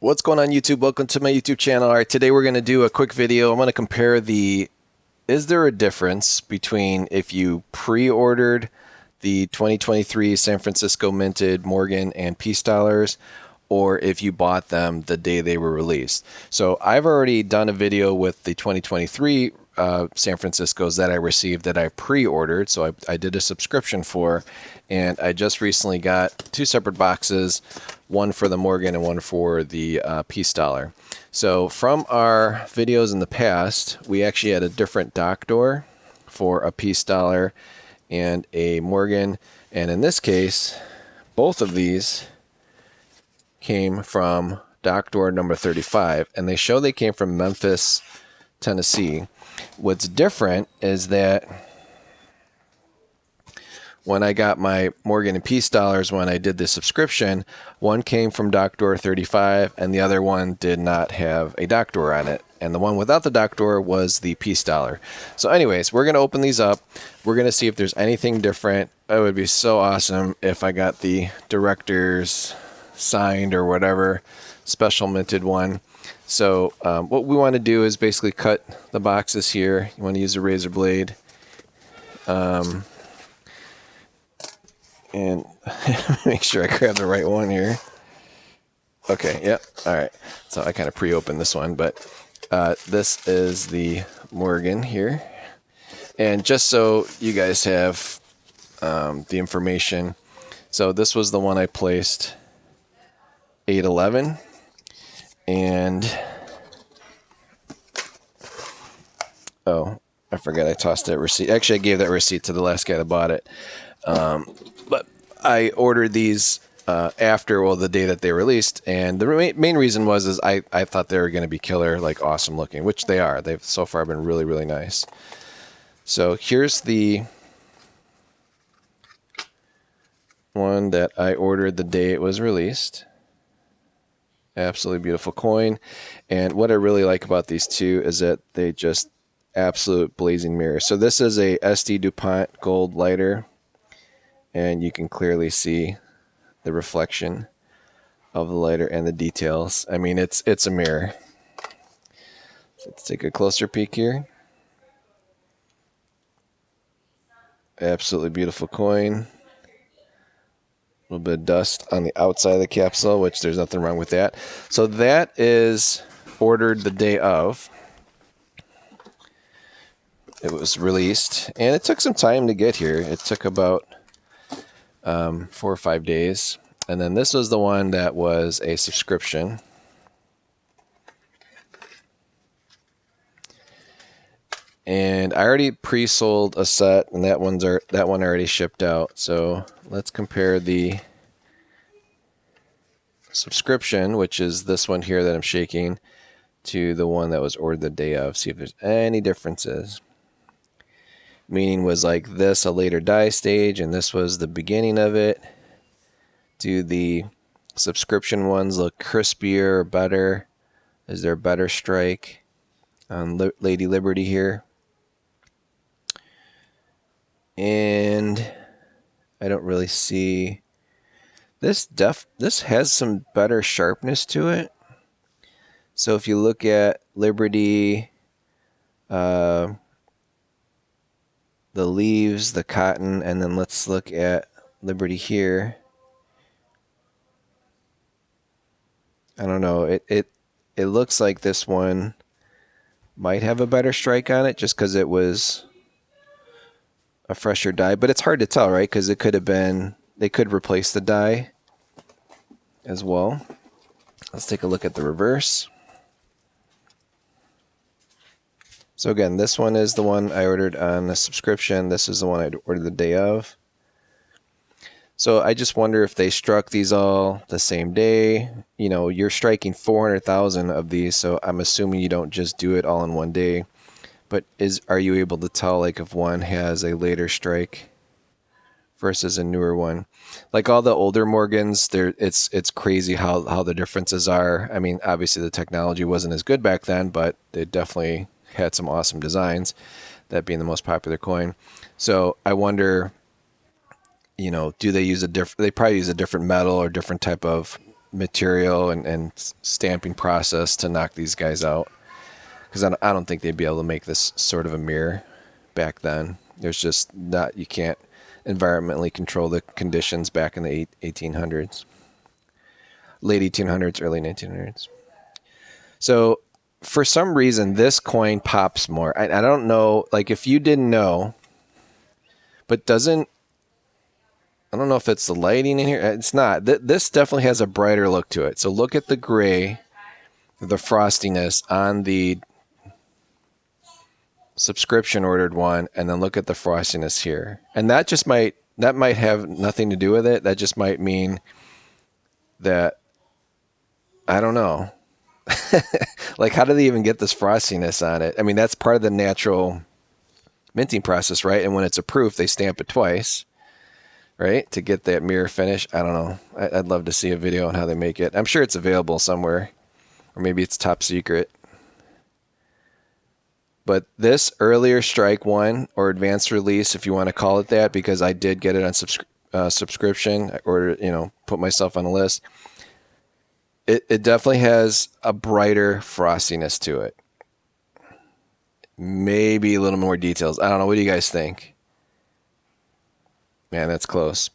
What's going on, YouTube? Welcome to my YouTube channel. All right, today we're going to do a quick video. I'm going to compare is there a difference between if you pre-ordered the 2023 San Francisco minted Morgan and Peace dollars, or if you bought them the day they were released. So I've already done a video with the 2023 San Franciscos that I received that I pre-ordered. So I did a subscription for, and I just recently got two separate boxes, one for the Morgan and one for the Peace dollar. So from our videos in the past, we actually had a different dock door for a Peace dollar and a Morgan. And in this case, both of these came from dock door number 35, and they show they came from Memphis, Tennessee. What's different is that when I got my Morgan and Peace dollars, when I did the subscription, one came from dock door 35 and the other one did not have a dock door on it. And the one without the dock door was the Peace dollar. So anyways, we're going to open these up. We're going to see if there's anything different. It would be so awesome if I got the director's signed or whatever special minted one. So what we want to do is basically cut the boxes here. You want to use a razor blade. And make sure I grab the right one here. Okay, yep, all right. So I kind of pre-opened this one, but this is the Morgan here. And just so you guys have the information, so this was the one I placed 8/11, and oh, I forgot I tossed that receipt. Actually, I gave that receipt to the last guy that bought it. But I ordered these after, the day that they released, and the main reason was I thought they were going to be killer, like awesome looking, which they are. They've so far been really, really nice. So here's the one that I ordered the day it was released. Absolutely beautiful coin. And what I really like about these two is that they just absolute blazing mirrors. So this is a SD DuPont gold lighter, and you can clearly see the reflection of the lighter and the details. I mean, it's a mirror. So let's take a closer peek here. Absolutely beautiful coin. A little bit of dust on the outside of the capsule, which there's nothing wrong with that. So that is ordered the day of it was released, and it took some time to get here. It took about 4 or 5 days. And then this was the one that was a subscription. And I already pre-sold a set, and that one already shipped out. So let's compare the subscription, which is this one here that I'm shaking, to the one that was ordered the day of. See if there's any differences. Meaning was like this a later die stage, and this was the beginning of it. Do the subscription ones look crispier or better? Is there a better strike on Lady Liberty here? And I don't really see this. This has some better sharpness to it. So if you look at Liberty, the leaves, the cotton, and then let's look at Liberty here. I don't know. It looks like this one might have a better strike on it just because it was a fresher die, but it's hard to tell, right? Because it could have been, they could replace the die as well. Let's take a look at the reverse. So again, this one is the one I ordered on a subscription. This is the one I ordered the day of. So I just wonder if they struck these all the same day. You know, you're striking 400,000 of these, so I'm assuming you don't just do it all in one day. But are you able to tell, like, if one has a later strike versus a newer one? Like all the older Morgans, it's crazy how the differences are. I mean, obviously the technology wasn't as good back then, but they definitely had some awesome designs, that being the most popular coin. So I wonder, you know, do they use they probably use a different metal or different type of material and stamping process to knock these guys out. Because I don't think they'd be able to make this sort of a mirror back then. There's just not, you can't environmentally control the conditions back in the 1800s. Late 1800s, early 1900s. So for some reason, this coin pops more. I don't know, like if you didn't know, but doesn't, I don't know if it's the lighting in here. It's not. This definitely has a brighter look to it. So look at the gray, the frostiness on the subscription ordered one, and then look at the frostiness here. And that just might have nothing to do with it. That just might mean that, I don't know. Like, how do they even get this frostiness on it? I mean, that's part of the natural minting process, right? And when it's approved, they stamp it twice, right? To get that mirror finish. I don't know. I'd love to see a video on how they make it. I'm sure it's available somewhere, or maybe it's top secret. But this earlier strike one, or advanced release, if you want to call it that, because I did get it on subscription, I ordered, put myself on the list. It definitely has a brighter frostiness to it. Maybe a little more details. I don't know. What do you guys think? Man, that's close.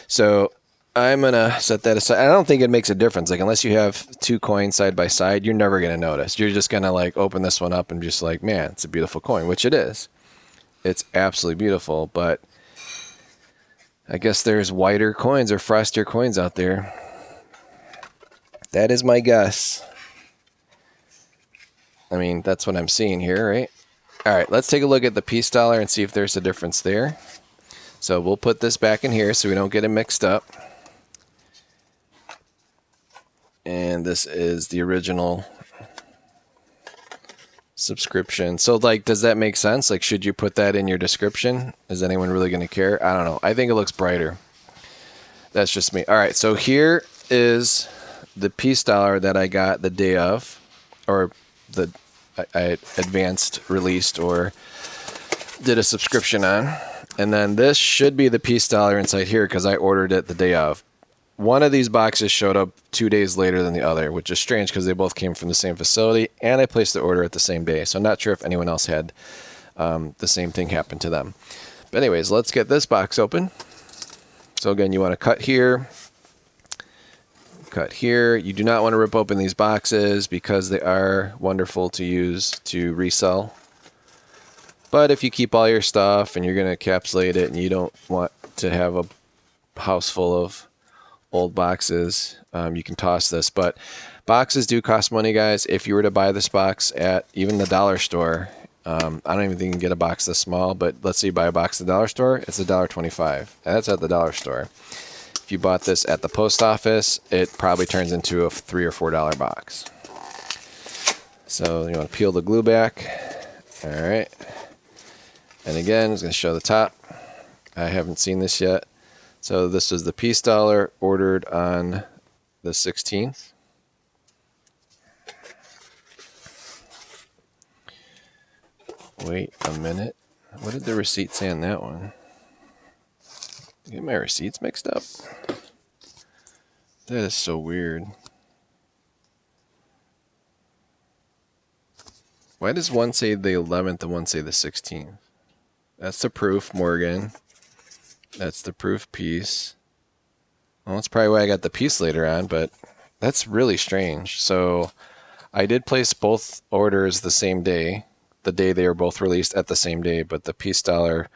So I'm going to set that aside. I don't think it makes a difference. Like, unless you have two coins side by side, you're never going to notice. You're just going to like open this one up and just like, man, it's a beautiful coin, which it is. It's absolutely beautiful, but I guess there's whiter coins or frostier coins out there. That is my guess. I mean, that's what I'm seeing here, right? All right, let's take a look at the piece dollar and see if there's a difference there. So we'll put this back in here so we don't get it mixed up. And this is the original subscription. So, like, does that make sense? Like, should you put that in your description? Is anyone really going to care? I don't know. I think it looks brighter. That's just me. All right, so here is the piece dollar that I got the day of, or I advanced released or did a subscription on. And then this should be the piece dollar inside here because I ordered it the day of. One of these boxes showed up 2 days later than the other, which is strange because they both came from the same facility, and I placed the order at the same day. So I'm not sure if anyone else had the same thing happen to them. But anyways, let's get this box open. So again, you want to cut here. Cut here. You do not want to rip open these boxes because they are wonderful to use to resell. But if you keep all your stuff and you're going to encapsulate it and you don't want to have a house full of old boxes, you can toss this. But boxes do cost money, guys. If you were to buy this box at even the dollar store, I don't even think you can get a box this small, but let's say you buy a box at the dollar store, it's $1.25. And that's at the dollar store. If you bought this at the post office, it probably turns into a $3 or $4 box. So you want to peel the glue back. All right. And again, it's going to show the top. I haven't seen this yet. So this is the piece dollar ordered on the 16th. Wait a minute. What did the receipt say on that one? Get my receipts mixed up. That is so weird. Why does one say the 11th and one say the 16th? That's the proof, Morgan. That's the proof piece. Well, that's probably why I got the piece later on, but that's really strange. So I did place both orders the same day, the day they were both released at the same day, but the piece dollar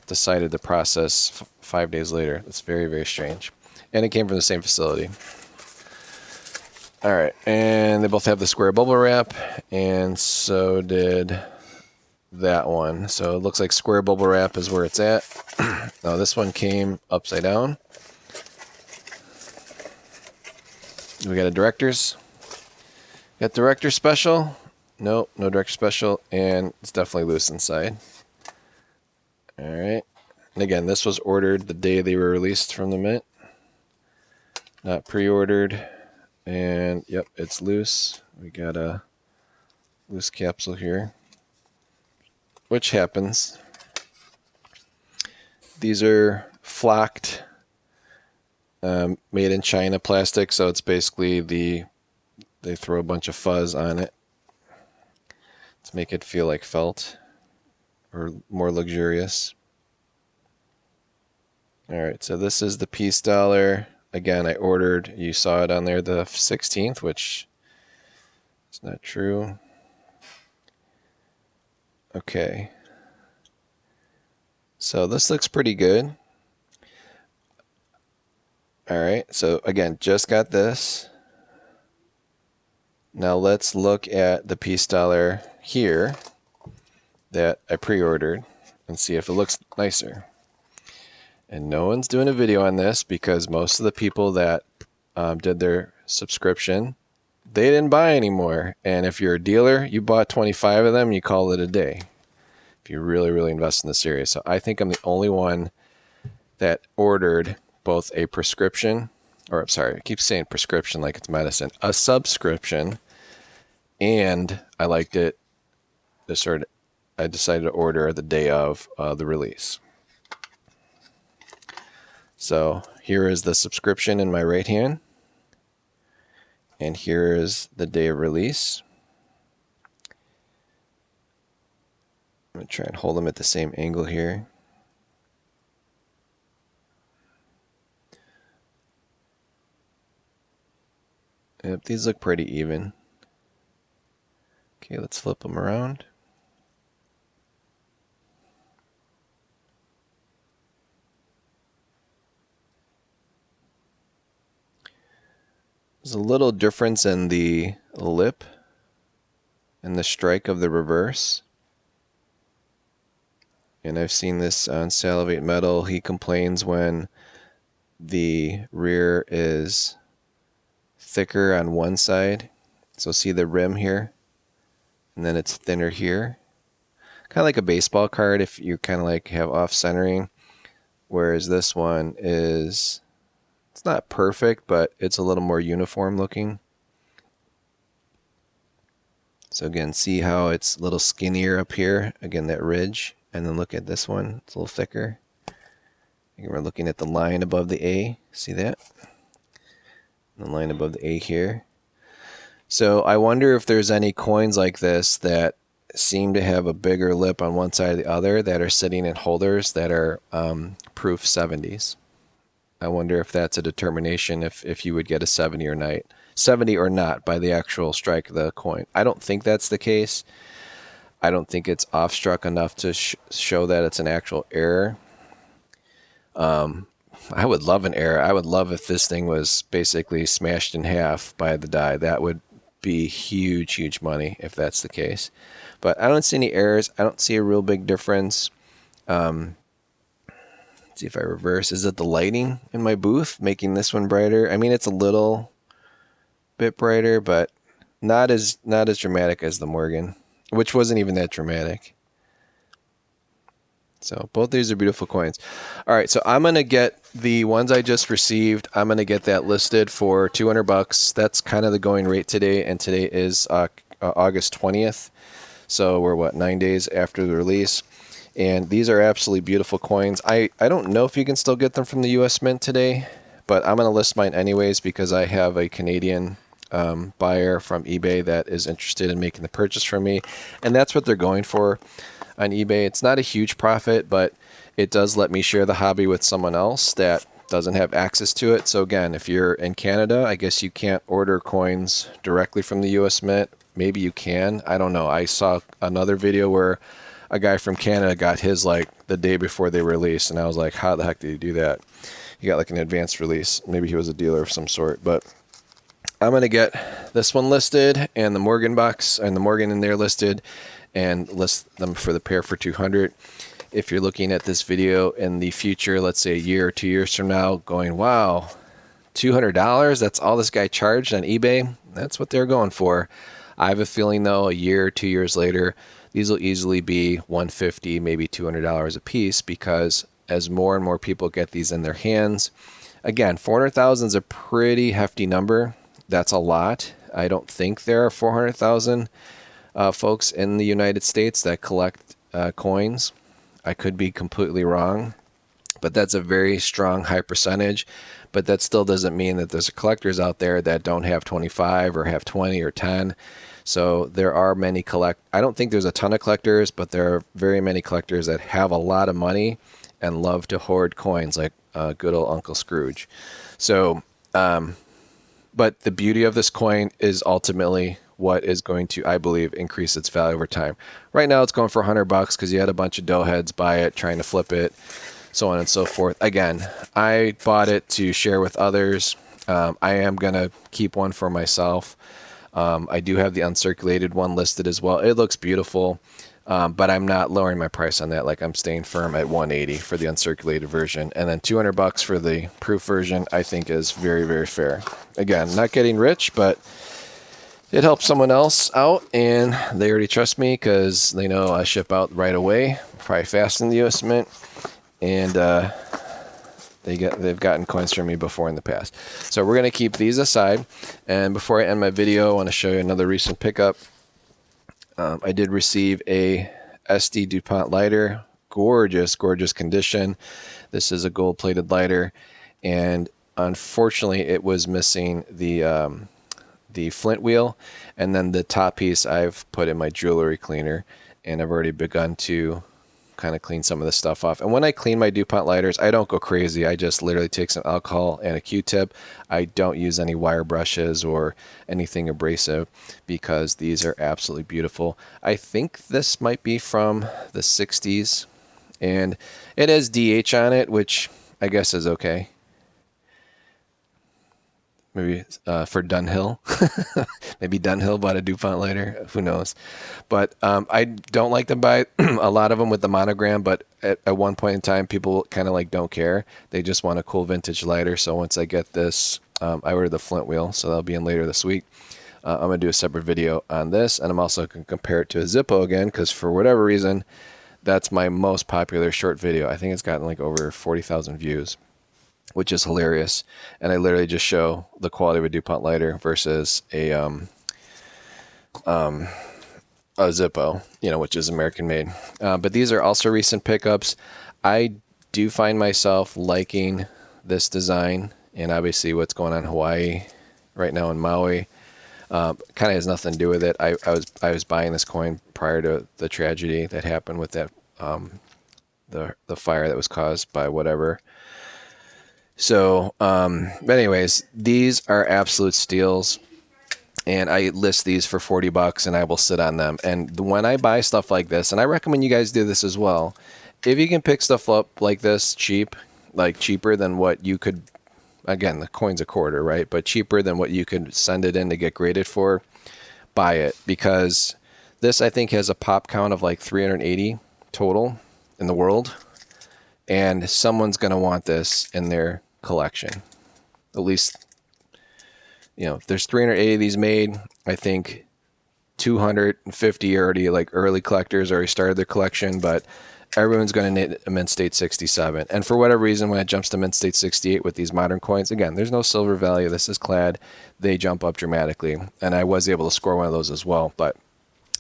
decided to process 5 days later. That's very, very strange. And it came from the same facility. All right, and they both have the square bubble wrap, and so did that one. So it looks like square bubble wrap is where it's at. Now this one came upside down. We got a director's. Got director special. Nope, no director special, and it's definitely loose inside. All right. And again, this was ordered the day they were released from the mint. Not pre-ordered. And yep, it's loose. We got a loose capsule here, which happens. These are flocked made in China plastic, so it's basically they throw a bunch of fuzz on it to make it feel like felt or more luxurious. All right, so this is the peace dollar. Again, I ordered, you saw it on there, the 16th, which is not true. Okay. So this looks pretty good. All right, so again, just got this. Now let's look at the peace dollar here that I pre-ordered and see if it looks nicer. And no one's doing a video on this because most of the people that did their subscription, they didn't buy anymore. And if you're a dealer, you bought 25 of them, you call it a day. If you really, really invest in the series. So I think I'm the only one that ordered both a prescription, or I'm sorry, I keep saying prescription like it's medicine, a subscription, and I liked it. I decided to order the day of the release. So here is the subscription in my right hand, and here is the day of release. I'm going to try and hold them at the same angle here. Yep, these look pretty even. Okay, let's flip them around. There's a little difference in the lip and the strike of the reverse. And I've seen this on Salivate Metal. He complains when the rear is thicker on one side. So see the rim here? And then it's thinner here. Kind of like a baseball card if you kind of like have off-centering. Whereas this one is, it's not perfect, but it's a little more uniform looking. So again, see how it's a little skinnier up here? Again, that ridge. And then look at this one, it's a little thicker. And we're looking at the line above the A. See that? The line above the A here. So I wonder if there's any coins like this that seem to have a bigger lip on one side or the other that are sitting in holders that are proof 70s. I wonder if that's a determination if you would get a 70 or not by the actual strike of the coin. I don't think that's the case. I don't think it's off-struck enough to show that it's an actual error. I would love an error. I would love if this thing was basically smashed in half by the die. That would be huge, huge money if that's the case. But I don't see any errors. I don't see a real big difference. Let's see if I reverse. Is it the lighting in my booth making this one brighter? I mean, it's a little bit brighter, but not as dramatic as the Morgan, which wasn't even that dramatic. So both these are beautiful coins. All right, so I'm going to get the ones I just received. I'm going to get that listed for $200. That's kind of the going rate today, and today is August 20th. So we're, what, 9 days after the release. And these are absolutely beautiful coins. I don't know if you can still get them from the US Mint today, but I'm going to list mine anyways because I have a Canadian buyer from eBay that is interested in making the purchase from me. And that's what they're going for on eBay. It's not a huge profit, but it does let me share the hobby with someone else that doesn't have access to it. So again, if you're in Canada, I guess you can't order coins directly from the US Mint. Maybe you can. I don't know. I saw another video where a guy from Canada got his like the day before they released, and I was like, how the heck did he do that? He got like an advanced release. Maybe he was a dealer of some sort, but I'm going to get this one listed and the Morgan box and the Morgan in there listed and list them for the pair for $200. If you're looking at this video in the future, let's say a year or 2 years from now, going, wow, $200, that's all this guy charged on eBay? That's what they're going for. I have a feeling, though, a year or 2 years later, these will easily be $150, maybe $200 a piece, because as more and more people get these in their hands, again, 400,000 is a pretty hefty number. That's a lot. I don't think there are 400,000 folks in the United States that collect coins. I could be completely wrong, but that's a very strong high percentage. But that still doesn't mean that there's collectors out there that don't have 25 or have 20 or 10. So there are many I don't think there's a ton of collectors, but there are very many collectors that have a lot of money and love to hoard coins, like good old Uncle Scrooge. So, but the beauty of this coin is ultimately what is going to, I believe, increase its value over time. Right now it's going for $100 because you had a bunch of dough heads buy it, trying to flip it, so on and so forth. Again, I bought it to share with others. I am going to keep one for myself. I do have the uncirculated one listed as well. It looks beautiful, but I'm not lowering my price on that. Like, I'm staying firm at 180 for the uncirculated version, and then $200 for the proof version, I think is very, very fair. Again, not getting rich, but it helps someone else out, and they already trust me because they know I ship out right away, probably faster than the US Mint, and they've gotten coins from me before in the past. So we're going to keep these aside, and before I end my video, I want to show you another recent pickup. I did receive a SD DuPont lighter, gorgeous, gorgeous condition. This is a gold-plated lighter, and unfortunately it was missing the flint wheel, and then the top piece I've put in my jewelry cleaner, and I've already begun to kind of clean some of the stuff off. And when I clean my DuPont lighters, I don't go crazy. I just literally take some alcohol and a Q-tip. I don't use any wire brushes or anything abrasive because these are absolutely beautiful. I think this might be from the 60s, and it has DH on it, which I guess is okay. Maybe for Dunhill. Maybe Dunhill bought a DuPont lighter. Who knows? But I don't like to buy a lot of them with the monogram, but at one point in time, people kind of like don't care. They just want a cool vintage lighter. So once I get this, I ordered the flint wheel, so that'll be in later this week. I'm going to do a separate video on this, and I'm also going to compare it to a Zippo again, because for whatever reason, that's my most popular short video. I think it's gotten like over 40,000 views, which is hilarious. And I literally just show the quality of a DuPont lighter versus a Zippo, which is American made. But these are also recent pickups. I do find myself liking this design, and obviously what's going on in Hawaii right now in Maui kind of has nothing to do with it. I was buying this coin prior to the tragedy that happened with that the fire that was caused by whatever. So, but anyways, these are absolute steals, and I list these for $40, and I will sit on them. And when I buy stuff like this, and I recommend you guys do this as well, if you can pick stuff up like this cheap, like cheaper than what you could, again, the coin's a quarter, right? But cheaper than what you could send it in to get graded for, buy it, because this, I think, has a pop count of like 380 total in the world. And someone's going to want this in their collection. At least, if there's 380 of these made, I think 250 already, like early collectors already started their collection, but everyone's going to need a Mint State 67. And for whatever reason, when it jumps to Mint State 68 with these modern coins, again, there's no silver value. This is clad. They jump up dramatically. And I was able to score one of those as well. But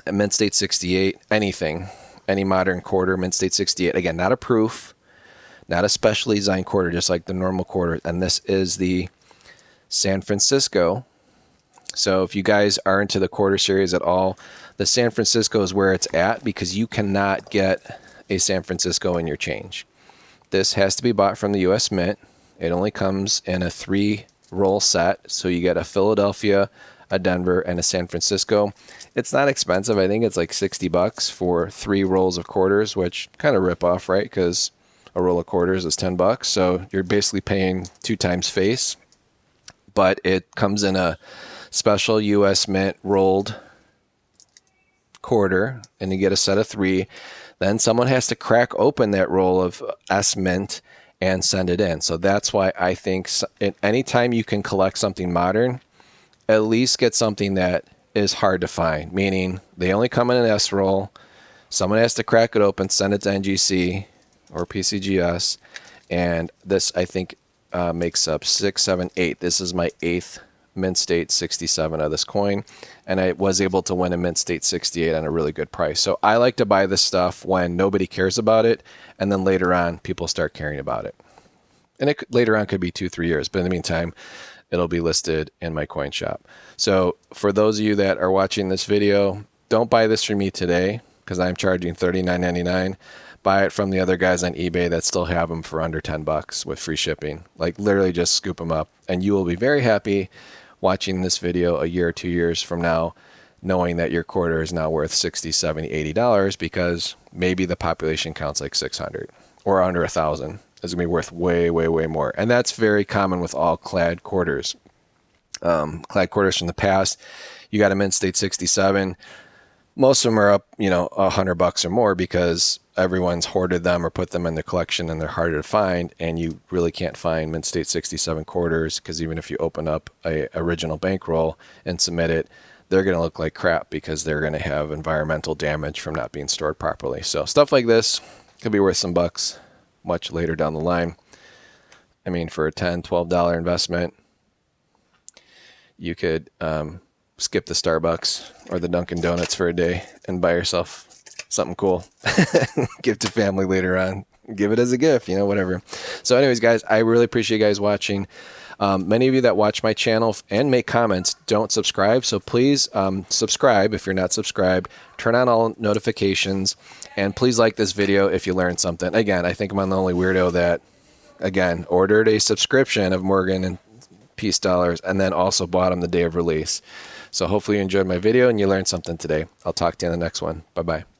a Mint State 68, anything, any modern quarter, Mint State 68, again, not a proof, not a specially designed quarter, just like the normal quarter. And this is the San Francisco. So if you guys are into the quarter series at all, the San Francisco is where it's at, because you cannot get a San Francisco in your change. This has to be bought from the US Mint. It only comes in a 3-roll set. So you get a Philadelphia, a Denver, and a San Francisco. It's not expensive. I think it's like $60 for 3 rolls of quarters, which kind of rip off, right? Because a roll of quarters is $10, so you're basically paying 2 times face. But it comes in a special US Mint rolled quarter, and you get a set of 3. Then someone has to crack open that roll of S Mint and send it in. So that's why I think anytime you can collect something modern, at least get something that is hard to find, meaning they only come in an S roll. Someone has to crack it open, send it to NGC or PCGS, and this, I think, makes up 6, 7, 8. This is my 8th mint state 67 of this coin, and I was able to win a mint state 68 on a really good price. So I like to buy this stuff when nobody cares about it, and then later on people start caring about it. And it later on could be 2-3 years, but in the meantime, it'll be listed in my coin shop. So for those of you that are watching this video, don't buy this from me today because I'm charging $39.99. Buy it from the other guys on eBay that still have them for under $10 with free shipping. Like literally just scoop them up, and you will be very happy watching this video a year or 2 years from now, knowing that your quarter is now worth $60, $70, $80 because maybe the population counts like 600 or under 1,000. It's gonna be worth way, way, way more. And that's very common with all clad quarters. Clad quarters from the past, you got a mint state 67. Most of them are up, $100 or more because everyone's hoarded them or put them in the collection and they're harder to find. And you really can't find mint state 67 quarters because even if you open up a original bankroll and submit it, they're going to look like crap because they're going to have environmental damage from not being stored properly. So stuff like this could be worth some bucks much later down the line. I mean, for a $10, $12 investment, you could skip the Starbucks or the Dunkin' Donuts for a day and buy yourself something cool. Give to family later on. Give it as a gift, whatever. So anyways, guys, I really appreciate you guys watching. Many of you that watch my channel and make comments don't subscribe. So please subscribe if you're not subscribed. Turn on all notifications. And please like this video if you learned something. Again, I think I'm the only weirdo that, again, ordered a subscription of Morgan and Peace Dollars and then also bought them the day of release. So hopefully you enjoyed my video and you learned something today. I'll talk to you in the next one. Bye-bye.